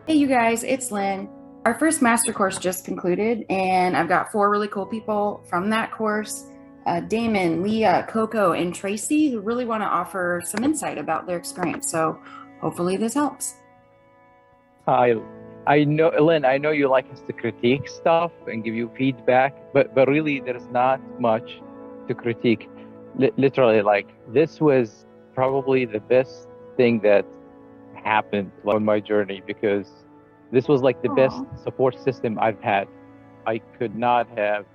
Hey, you guys, it's Lynn. Our first master course just concluded, and I've got four really cool people from that course, Damon, Leah, Coco, and Tracy, who really want to offer some insight about their experience. So hopefully this helps. I I know, Lynn, I know you like us to critique stuff and give you feedback, but really there's not much to critique. Literally, like this was probably the best thing that happened on my journey because this was like the best Aw. support system I've had. I could not have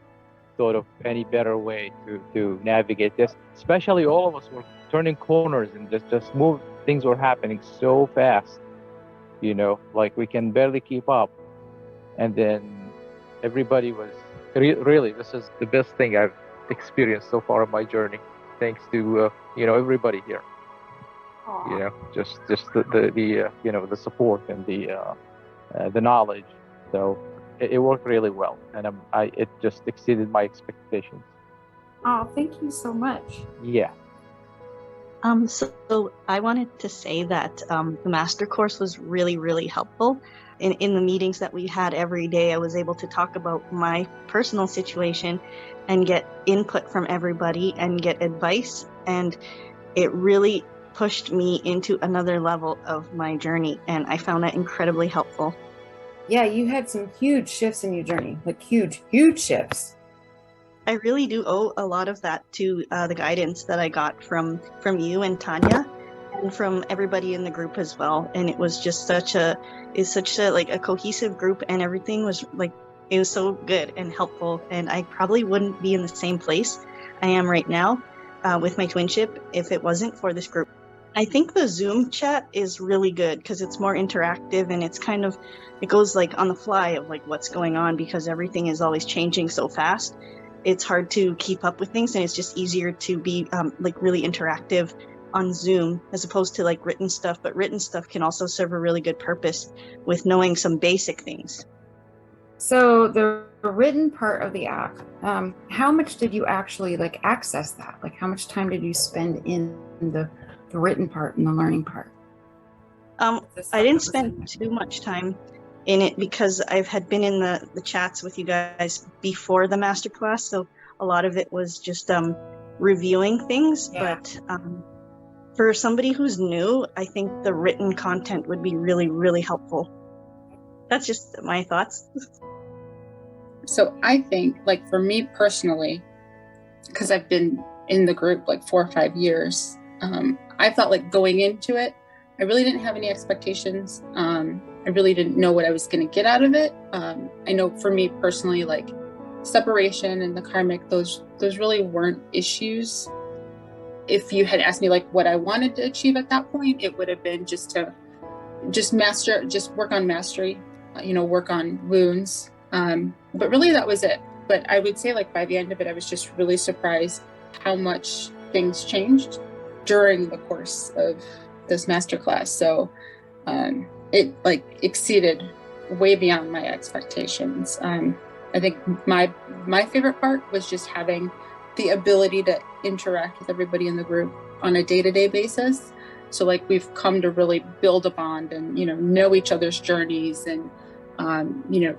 thought of any better way to navigate this. Especially all of us were turning corners and just move. Things were happening so fast, like we can barely keep up. And then everybody was really, this is the best thing I've experienced so far in my journey. Thanks to everybody here. Aw. Just the support and the knowledge. So it worked really well, and it just exceeded my expectations. Oh, thank you so much. Yeah. So I wanted to say that the master course was really, really helpful. In the meetings that we had every day, I was able to talk about my personal situation and get input from everybody and get advice. And it really pushed me into another level of my journey. And I found that incredibly helpful. Yeah, you had some huge shifts in your journey, like huge, huge shifts. I really do owe a lot of that to the guidance that I got from you and Tanya, and from everybody in the group as well. And it was just such a like a cohesive group, and everything was like, it was so good and helpful. And I probably wouldn't be in the same place I am right now with my twinship if it wasn't for this group. I think the Zoom chat is really good because it's more interactive, and it's kind of, it goes like on the fly of like what's going on because everything is always changing so fast. It's hard to keep up with things, and it's just easier to be like really interactive on Zoom as opposed to like written stuff. But written stuff can also serve a really good purpose with knowing some basic things. So the written part of the app, how much did you actually like access that? Like how much time did you spend in the written part and the learning part? I didn't spend too much time in it because I've had been in the chats with you guys before the masterclass, so a lot of it was just reviewing things. Yeah. But for somebody who's new, I think the written content would be really, really helpful. That's just my thoughts. So I think, like for me personally, because I've been in the group like 4 or 5 years, I felt like going into it, I really didn't have any expectations. I really didn't know what I was going to get out of it. I know for me personally, like separation and the karmic, those really weren't issues. If you had asked me like what I wanted to achieve at that point, it would have been just to work on mastery, work on wounds. But really that was it. But I would say like by the end of it, I was just really surprised how much things changed during the course of this masterclass. So it like exceeded way beyond my expectations. I think my favorite part was just having the ability to interact with everybody in the group on a day-to-day basis. So like we've come to really build a bond and, know each other's journeys and,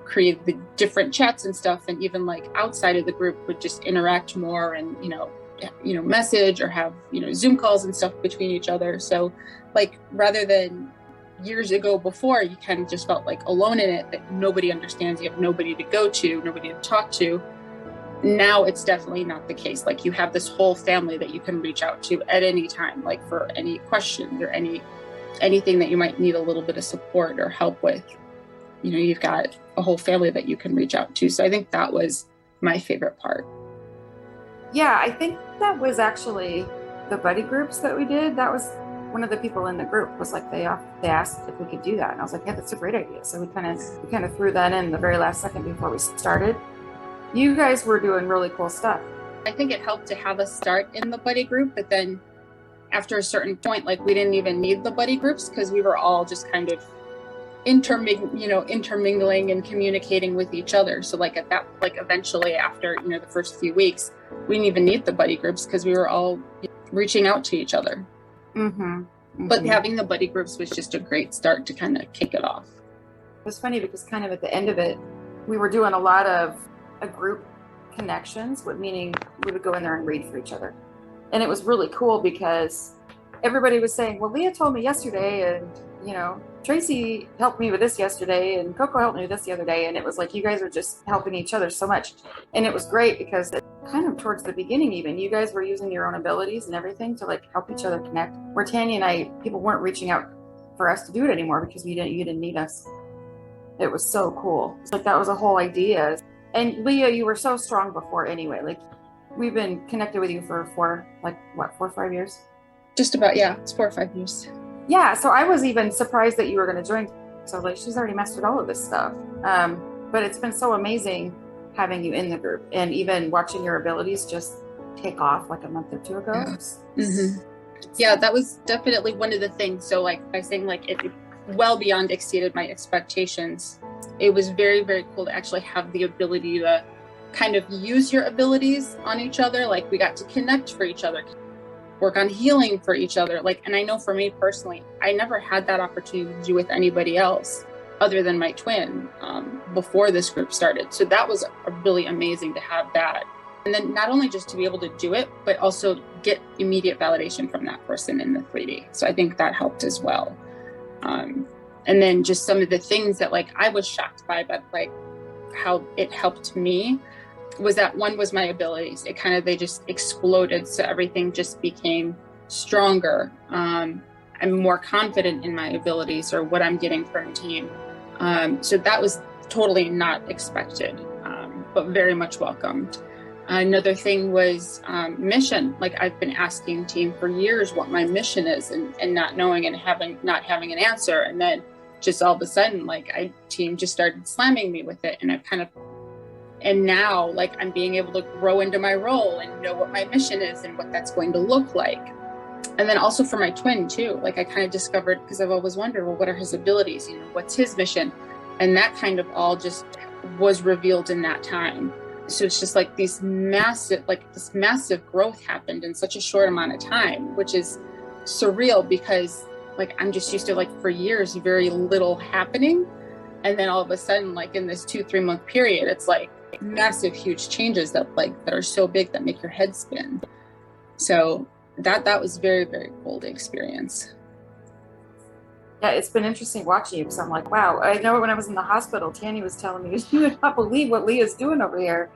create the different chats and stuff. And even like outside of the group would just interact more and, message or have, Zoom calls and stuff between each other. So like, rather than years ago before, you kind of just felt like alone in it, that nobody understands, you have nobody to go to, nobody to talk to. Now it's definitely not the case. Like you have this whole family that you can reach out to at any time, like for any questions or anything that you might need a little bit of support or help with. You've got a whole family that you can reach out to. So I think that was my favorite part. Yeah, I think that was actually the buddy groups that we did. That was one of the people in the group was like they asked if we could do that, and I was like, yeah, that's a great idea. So we kind of threw that in the very last second before we started. You guys were doing really cool stuff. I think it helped to have us start in the buddy group, but then after a certain point, like we didn't even need the buddy groups because we were all just kind of intermingling and communicating with each other. So like at that, like eventually after, the first few weeks, we didn't even need the buddy groups because we were all reaching out to each other. Mm-hmm. Mm-hmm. But having the buddy groups was just a great start to kind of kick it off. It was funny because kind of at the end of it, we were doing a lot of a group connections, meaning we would go in there and read for each other. And it was really cool because everybody was saying, well, Leah told me yesterday, and Tracy helped me with this yesterday, and Coco helped me with this the other day. And it was like you guys were just helping each other so much. And it was great because kind of towards the beginning, even you guys were using your own abilities and everything to like help each other connect. Where Tanya and I, people weren't reaching out for us to do it anymore because you didn't need us. It was so cool. It's like that was a whole idea. And Leah, you were so strong before anyway. Like we've been connected with you for 4 or 5 years? Just about, yeah. It's 4 or 5 years. Yeah, so I was even surprised that you were going to join. So like, she's already mastered all of this stuff. But it's been so amazing having you in the group and even watching your abilities just take off like a month or 2 ago. Yeah. Mm-hmm. Yeah, that was definitely one of the things. So like I think like it well beyond exceeded my expectations. It was very, very cool to actually have the ability to kind of use your abilities on each other. Like we got to connect for each other, work on healing for each other. Like, and I know for me personally, I never had that opportunity to do with anybody else other than my twin before this group started. So that was really amazing to have that. And then not only just to be able to do it, but also get immediate validation from that person in the 3D. So I think that helped as well. And then just some of the things that like I was shocked by, but like how it helped me was that one was my abilities. They just exploded. So everything just became stronger. I'm more confident in my abilities or what I'm getting from a team. So that was totally not expected, but very much welcomed. Another thing was mission. Like I've been asking team for years what my mission is and not knowing and not having an answer. And then just all of a sudden, like team just started slamming me with it. And now like I'm being able to grow into my role and know what my mission is and what that's going to look like. And then also for my twin too, like I kind of discovered, because I've always wondered, well, what are his abilities? What's his mission? And that kind of all just was revealed in that time. So it's just like this massive growth happened in such a short amount of time, which is surreal because like I'm just used to like for years, very little happening. And then all of a sudden, like in this 2-3 month period, it's like massive, huge changes that are so big that make your head spin. So that was very, very cool to experience. Yeah, it's been interesting watching you because I'm like, wow, I know when I was in the hospital, Tanya was telling me, you would not believe what Leah's doing over here.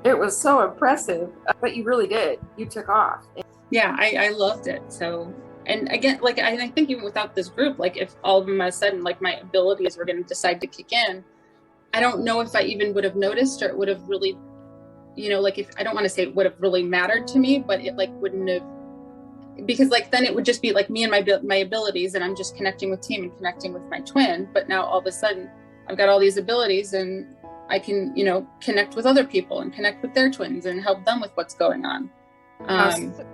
It was so impressive, but you really did. You took off. Yeah, I loved it. So, and again, like, I think even without this group, like if all of a sudden, like my abilities were going to decide to kick in, I don't know if I even would have noticed or it would have really, like if, I don't want to say it would have really mattered to me, but it like wouldn't have, because like then it would just be like me and my abilities and I'm just connecting with team and connecting with my twin. But now all of a sudden I've got all these abilities and I can, connect with other people and connect with their twins and help them with what's going on.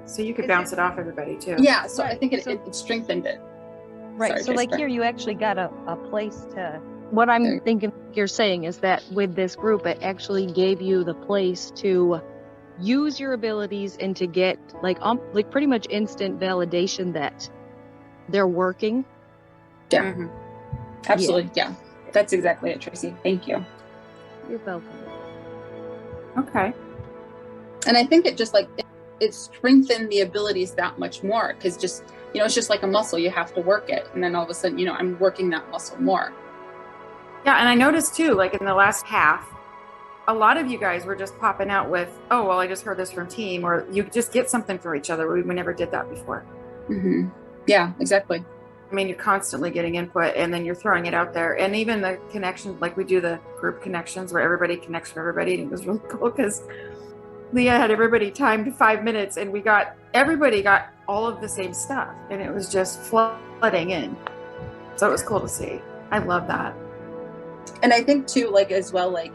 So you could bounce it off everybody too. Yeah. So I think it strengthened it. Right. Sorry, so like Jessica. here you actually got a place to, what I'm thinking you're saying is that with this group, it actually gave you the place to use your abilities and to get like pretty much instant validation that they're working. Yeah, Mm-hmm. absolutely. Yeah, that's exactly it, Tracy. Thank you. You're welcome. Okay. And I think it just like it strengthened the abilities that much more because just it's just like a muscle. You have to work it, and then all of a sudden I'm working that muscle more. Yeah, and I noticed too, like in the last half, a lot of you guys were just popping out with, oh, well, I just heard this from team, or you just get something from each other. We never did that before. Mm-hmm. Yeah, exactly. I mean, you're constantly getting input and then you're throwing it out there. And even the connections, like we do the group connections where everybody connects for everybody. And it was really cool because Leah had everybody timed 5 minutes and everybody got all of the same stuff. And it was just flooding in. So it was cool to see. I love that. And I think too, like as well, like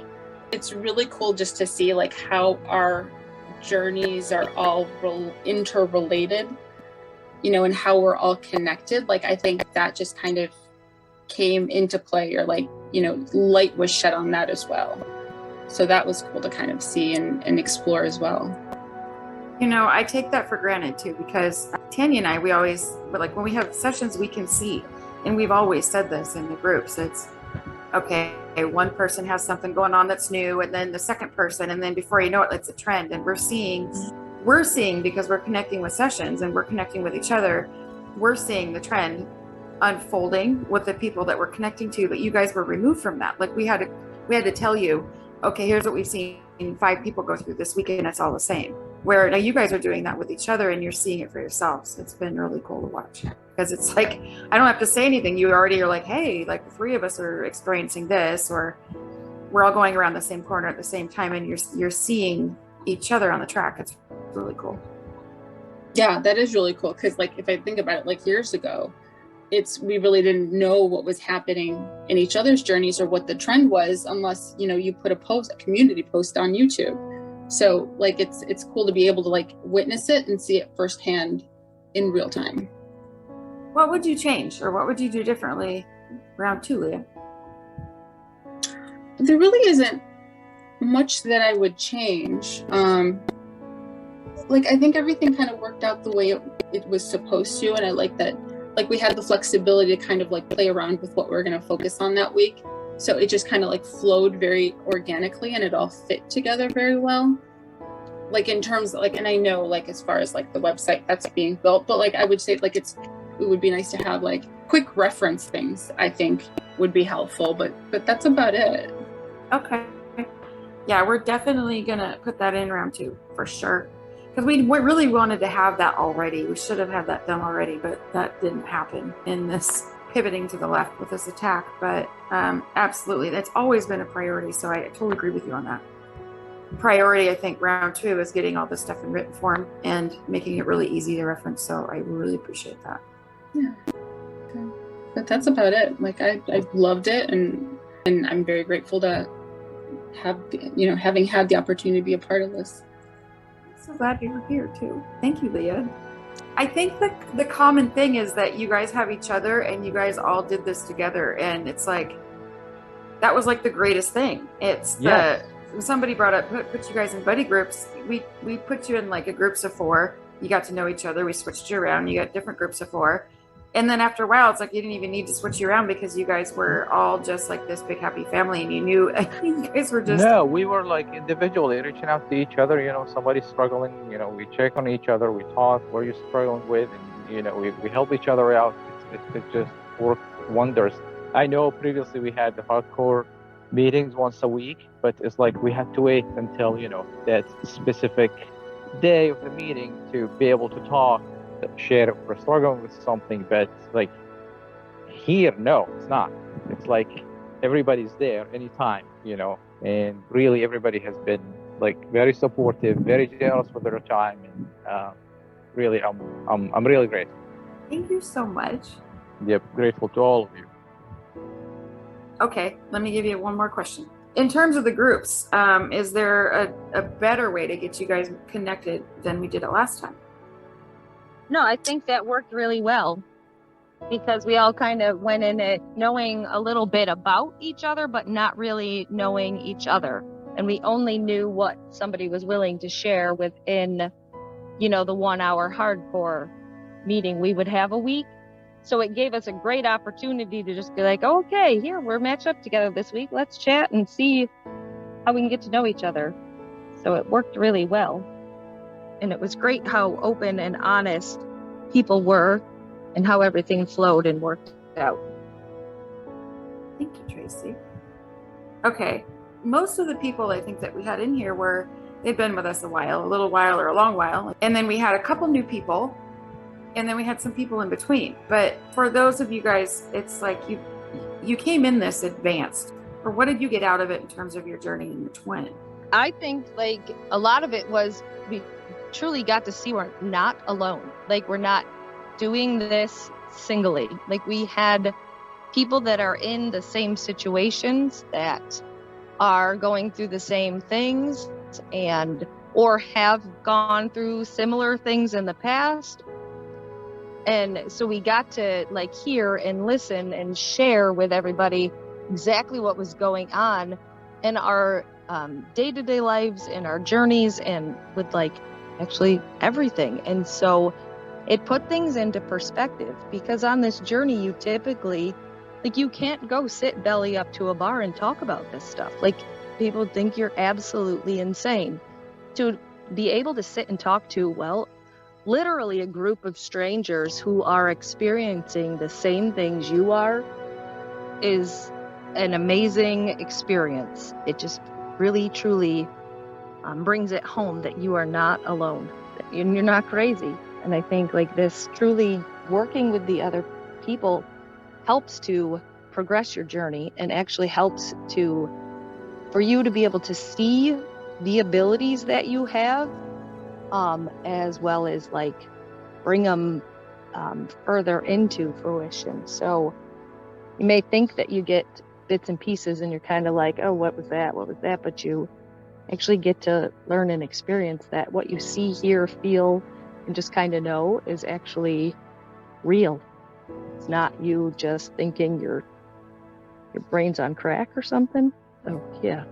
it's really cool just to see like how our journeys are all interrelated, and how we're all connected. Like I think that just kind of came into play, or like light was shed on that as well. So that was cool to kind of see and explore as well. I take that for granted too, because Tanya and I, we always, like when we have sessions, we can see, and we've always said this in the groups, okay, one person has something going on that's new, and then the second person, and then before you know it, it's a trend. And we're seeing because we're connecting with sessions and we're connecting with each other, we're seeing the trend unfolding with the people that we're connecting to, but you guys were removed from that. Like we had to tell you, okay, here's what we've seen 5 people go through this weekend, it's all the same. Where now you guys are doing that with each other and you're seeing it for yourselves. It's been really cool to watch, because it's like I don't have to say anything. You already are like, hey, like the 3 of us are experiencing this, or we're all going around the same corner at the same time, and you're seeing each other on the track. It's really cool. Yeah, that is really cool, because like if I think about it, like years ago, we really didn't know what was happening in each other's journeys or what the trend was, unless you put a community post on YouTube. So like it's cool to be able to like witness it and see it firsthand in real time. What would you change, or what would you do differently round 2, Leah? There really isn't much that I would change. Like I think everything kind of worked out the way it was supposed to, and I like that. Like we had the flexibility to kind of like play around with what we're going to focus on that week. So it just kind of like flowed very organically, and it all fit together very well. Like in terms of like, and I know like as far as like the website that's being built, but like I would say like it would be nice to have like quick reference things, I think would be helpful, but that's about it. Okay. Yeah, we're definitely going to put that in round 2 for sure. Because we really wanted to have that already. We should have had that done already, but that didn't happen in this pivoting to the left with this attack. But absolutely, that's always been a priority. So I totally agree with you on that. Priority, I think, round 2 is getting all this stuff in written form and making it really easy to reference. So I really appreciate that. Yeah. Okay. But that's about it. Like I loved it, and I'm very grateful to have having had the opportunity to be a part of this. So glad you're here too. Thank you, Leah. I think the common thing is that you guys have each other, and you guys all did this together, and it's like that was like the greatest thing. It's somebody brought up put you guys in buddy groups. We put you in like a groups of 4. You got to know each other. We switched you around. You got different groups of 4. And then after a while, it's like you didn't even need to switch you around, because you guys were all just like this big happy family, and you knew you guys were just. No, we were like individually reaching out to each other. Somebody's struggling. We check on each other. We talk. What are you struggling with? And we help each other out. It just worked wonders. I know previously we had the hardcore meetings once a week, but it's like we had to wait until that specific day of the meeting to be able to talk. Share if we're struggling with something, but like here, no, it's not. It's like everybody's there anytime, and really everybody has been like very supportive, very generous with their time, and really, I'm really grateful. Thank you so much. Yep, grateful to all of you. Okay, let me give you one more question. In terms of the groups, is there a better way to get you guys connected than we did it last time? No, I think that worked really well, because we all kind of went in it knowing a little bit about each other, but not really knowing each other. And we only knew what somebody was willing to share within, the 1-hour hardcore meeting we would have a week. So it gave us a great opportunity to just be like, oh, okay, here, we're matched up together this week. Let's chat and see how we can get to know each other. So it worked really well. And it was great how open and honest people were, and how everything flowed and worked out. Thank you, Tracy. Okay, most of the people I think that we had in here they'd been with us a little while or a long while. And then we had a couple new people, and then we had some people in between. But for those of you guys, it's like you came in this advanced. Or what did you get out of it in terms of your journey in your twin? I think like a lot of it was we truly got to see we're not alone. Like we're not doing this singly. Like we had people that are in the same situations, that are going through the same things, or have gone through similar things in the past. And so we got to like hear and listen and share with everybody exactly what was going on in our day-to-day lives, in our journeys, and with like actually everything. And so it put things into perspective, because on this journey you typically Like, you can't go sit belly up to a bar and talk about this stuff. Like, people think you're absolutely insane. To be able to sit and talk to, well, literally a group of strangers who are experiencing the same things you are is an amazing experience. It just really, truly brings it home that you are not alone and you're not crazy. And I think like this, truly working with the other people helps to progress your journey and actually helps for you to be able to see the abilities that you have, as well as like bring them further into fruition. So you may think that you get bits and pieces and you're kind of like, oh, what was that? But you actually get to learn and experience that what you see, hear, feel, and just kind of know is actually real. It's not you just thinking your brain's on crack or something. So yeah.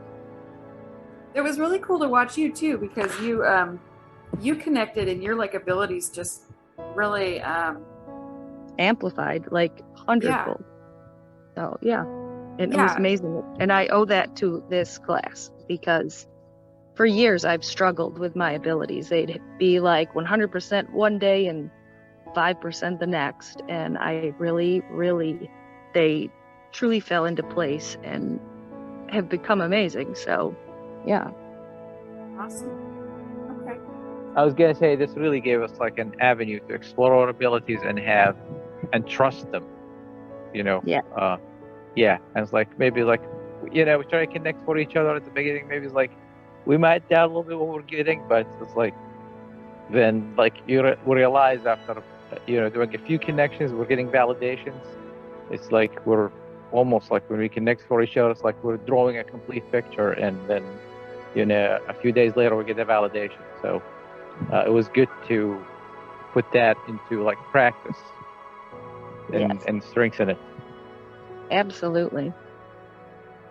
It was really cool to watch you too, because you connected and your like abilities just really Amplified like hundredfold. So yeah. And it was amazing. And I owe that to this class because for years I've struggled with my abilities. They'd be like 100% one day and 5% the next. And I they truly fell into place and have become amazing. So yeah. Awesome. Okay. I was gonna say this really gave us like an avenue to explore our abilities and trust them, you know. Yeah, and it's like maybe like, you know, we try to connect for each other at the beginning. Maybe it's like we might doubt a little bit what we're getting, but it's like then like we realize after, you know, doing a few connections, we're getting validations. It's like we're almost like when we connect for each other, it's like we're drawing a complete picture, and then, you know, a few days later we get the validation. So it was good to put that into like practice and strengthen it. Absolutely.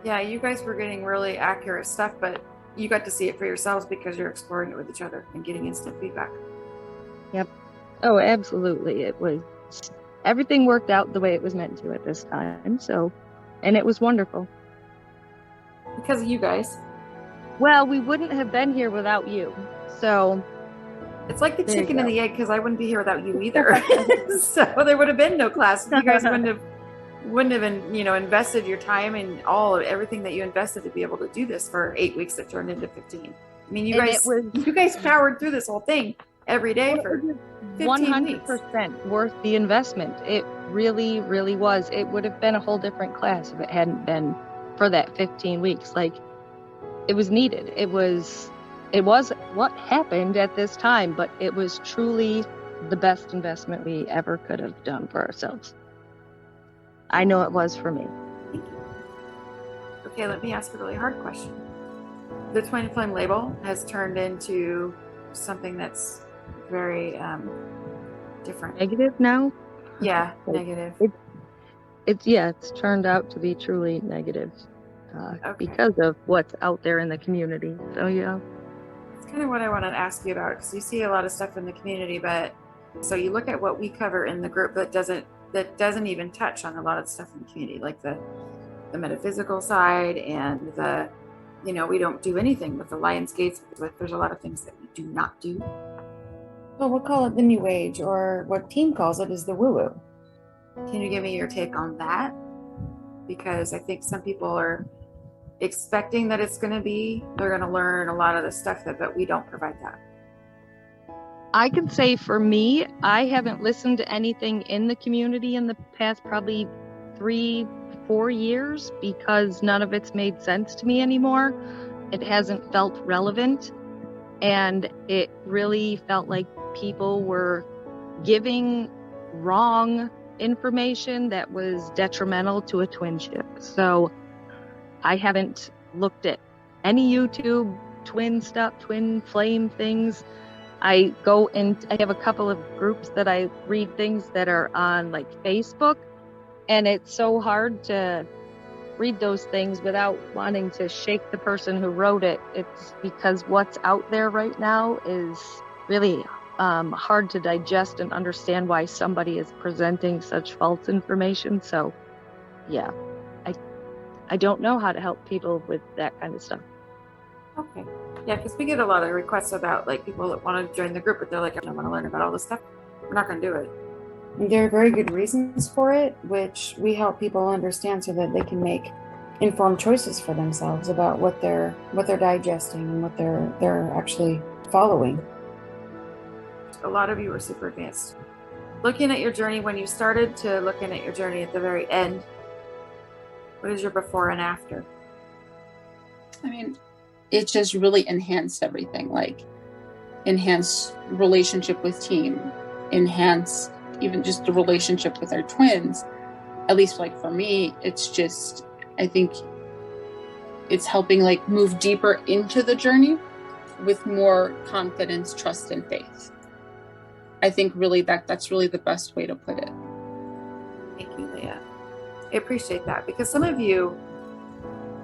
Yeah, you guys were getting really accurate stuff, but you got to see it for yourselves because you're exploring it with each other and getting instant feedback. Yep. Oh, absolutely. It was, everything worked out the way it was meant to at this time. So, and it was wonderful. Because of you guys. Well, we wouldn't have been here without you. So it's like the there chicken you and go. the egg, because I wouldn't be here without you either. So there would have been no class. You guys wouldn't have you know, invested your time and everything that you invested to be able to do this for 8 weeks that turned into 15. I mean, you guys powered through this whole thing every day for 15 weeks. 100% worth the investment. It really, really was. It would have been a whole different class if it hadn't been for that 15 weeks. Like, it was needed. It was what happened at this time, but it was truly the best investment we ever could have done for ourselves. I know it was for me. Thank you. Okay, let me ask a really hard question. The Twin Flame label has turned into something that's very different. Negative now? Yeah, negative. It's turned out to be truly negative because of what's out there in the community. So yeah. It's kind of what I want to ask you about, because you see a lot of stuff in the community, but so you look at what we cover in the group that doesn't even touch on a lot of the stuff in the community, like the metaphysical side and the, you know, we don't do anything with the Lions Gates. There's a lot of things that we do not do. Well, we'll call it the New Age, or what team calls it is the woo-woo. Can you give me your take on that? Because I think some people are expecting that they're going to learn a lot of the stuff but we don't provide that. I can say for me, I haven't listened to anything in the community in the past probably 3-4 years because none of it's made sense to me anymore. It hasn't felt relevant, and it really felt like people were giving wrong information that was detrimental to a twin ship. So I haven't looked at any YouTube twin stuff, twin flame things. I have a couple of groups that I read things that are on like Facebook, and it's so hard to read those things without wanting to shake the person who wrote it. It's because what's out there right now is really hard to digest and understand why somebody is presenting such false information. So yeah, I don't know how to help people with that kind of stuff. Okay. Yeah, because we get a lot of requests about like people that want to join the group, but they're like, I don't want to learn about all this stuff. We're not going to do it. And there are very good reasons for it, which we help people understand so that they can make informed choices for themselves about what they're digesting and what they're actually following. A lot of you are super advanced. Looking at your journey when you started to looking at your journey at the very end, what is your before and after? I mean, it just really enhanced everything, like enhance relationship with team, enhance even just the relationship with our twins. At least like for me, it's just, I think it's helping like move deeper into the journey with more confidence, trust, and faith. I think really that's really the best way to put it. Thank you, Leah. I appreciate that because some of you,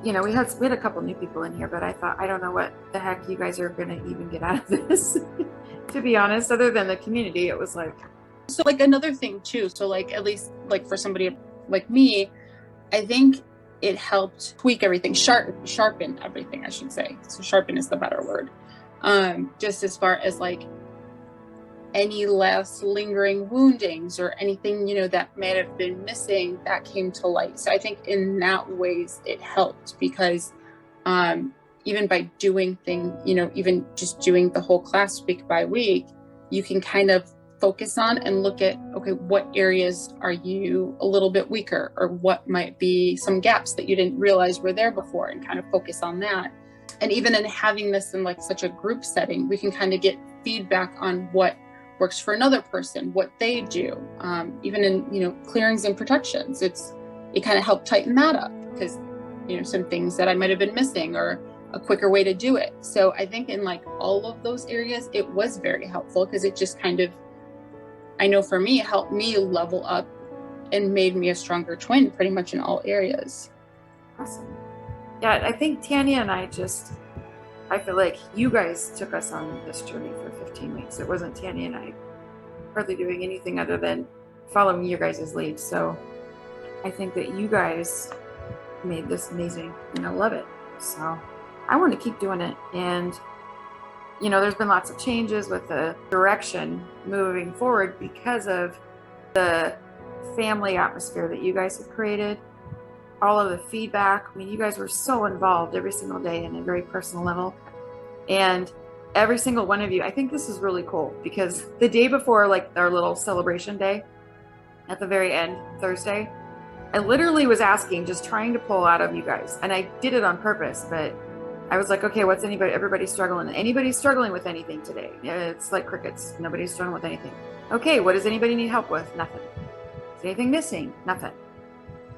you know, we had a couple new people in here, but I thought, I don't know what the heck you guys are going to even get out of this, to be honest, other than the community. It was like, so like another thing too. So like, at least like for somebody like me, I think it helped tweak everything, sharpen everything, I should say. So sharpen is the better word. Just as far as like any less lingering woundings or anything, you know, that may have been missing that came to light. So I think in that ways it helped because even by doing things, you know, even just doing the whole class week by week, you can kind of focus on and look at, okay, what areas are you a little bit weaker, or what might be some gaps that you didn't realize were there before, and kind of focus on that. And even in having this in like such a group setting, we can kind of get feedback on what works for another person, what they do. Even in, you know, clearings and protections, it kind of helped tighten that up because, you know, some things that I might have been missing or a quicker way to do it. So I think in like all of those areas, it was very helpful because it just kind of, I know for me, helped me level up and made me a stronger twin pretty much in all areas. awesome. Yeah, I think Tanya and I feel like you guys took us on this journey for 15 weeks. It wasn't Tanya and I hardly doing anything other than following your guys' lead. So I think that you guys made this amazing and I love it. So I want to keep doing it. And, you know, there's been lots of changes with the direction moving forward because of the family atmosphere that you guys have created. All of the feedback. I mean, you guys were so involved every single day in a very personal level. And every single one of you, I think this is really cool because the day before, like our little celebration day at the very end, Thursday, I literally was asking, just trying to pull out of you guys. And I did it on purpose, but I was like, okay, everybody's struggling. Anybody's struggling with anything today? It's like crickets. Nobody's struggling with anything. Okay, what does anybody need help with? Nothing. Is anything missing? Nothing.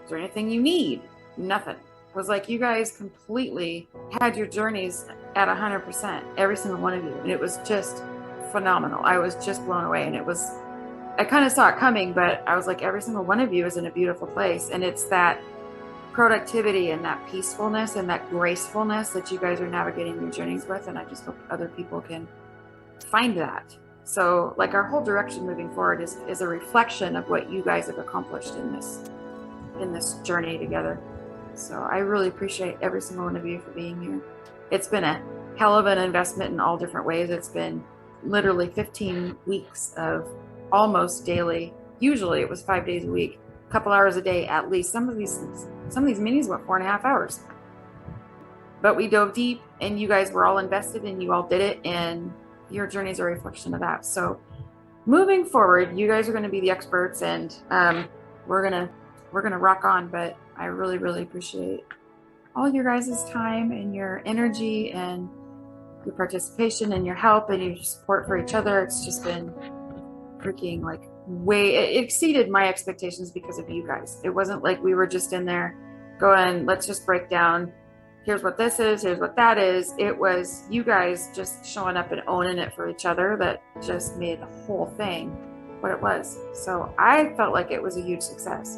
Is there anything you need? Nothing. It was like you guys completely had your journeys at 100%, every single one of you. And it was just phenomenal. I was just blown away. And I kind of saw it coming, but I was like, every single one of you is in a beautiful place. And it's that productivity and that peacefulness and that gracefulness that you guys are navigating your journeys with. And I just hope other people can find that. So like our whole direction moving forward is a reflection of what you guys have accomplished in this journey together. So I really appreciate every single one of you for being here. It's been a hell of an investment in all different ways. It's been literally 15 weeks of almost daily. Usually it was 5 days a week, a couple hours a day at least. Some of these minis went 4.5 hours. But we dove deep and you guys were all invested and you all did it, and your journey is a reflection of that. So moving forward, you guys are going to be the experts, and we're gonna rock on. But I really, really appreciate all your guys' time and your energy and your participation and your help and your support for each other. It's just been freaking like it exceeded my expectations because of you guys. It wasn't like we were just in there going, let's just break down, here's what this is, here's what that is. It was you guys just showing up and owning it for each other that just made the whole thing what it was. So I felt like it was a huge success,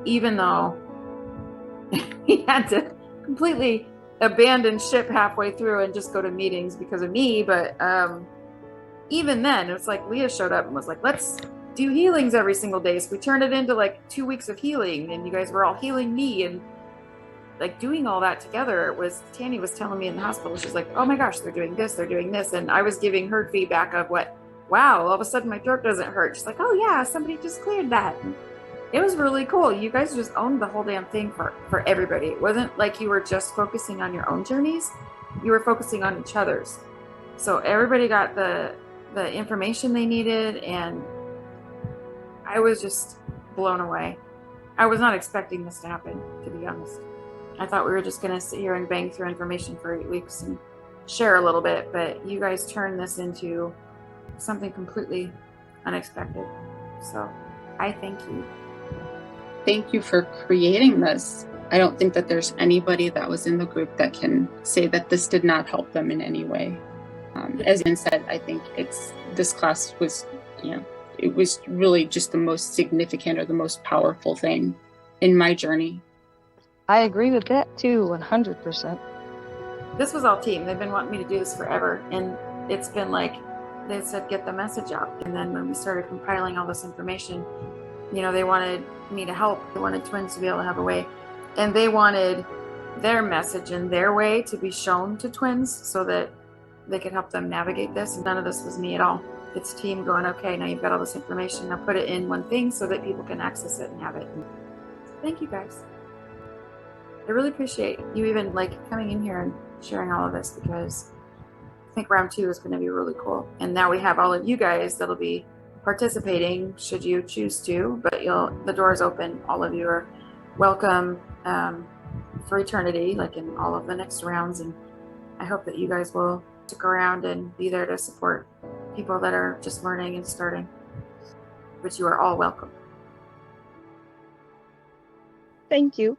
even though we had to completely abandon ship halfway through and just go to meetings because of me. But even then, it's like Leah showed up and was like, let's do healings every single day. So we turned it into like 2 weeks of healing, and you guys were all healing me and like doing all that together. It was, Tanny was telling me in the hospital, she's like, oh my gosh, they're doing this, and I was giving her feedback of what, wow, all of a sudden my throat doesn't hurt. She's like, oh yeah, somebody just cleared that. And it was really cool. You guys just owned the whole damn thing for everybody. It wasn't like you were just focusing on your own journeys, you were focusing on each other's. So everybody got the information they needed, and I was just blown away. I was not expecting this to happen, to be honest. I thought we were just going to sit here and bang through information for 8 weeks and share a little bit, but you guys turned this into something completely unexpected. So I thank you. Thank you for creating this. I don't think that there's anybody that was in the group that can say that this did not help them in any way. As Ian said, I think this class was, it was really just the most significant or the most powerful thing in my journey. I agree with that too, 100%. This was all team. They've been wanting me to do this forever, and it's been like they said, get the message out. And then when we started compiling all this information, they wanted me to help. They wanted twins to be able to have a way, and they wanted their message and their way to be shown to twins so that they could help them navigate this. And none of this was me at all. It's team going, okay, now you've got all this information, now put it in one thing so that people can access it and have it. And thank you guys. I really appreciate you even like coming in here and sharing all of this, because I think round 2 is going to be really cool. And now we have all of you guys that'll be participating should you choose to, but the door is open. All of you are welcome for eternity, like in all of the next rounds. And I hope that you guys will stick around and be there to support people that are just learning and starting, but you are all welcome. Thank you.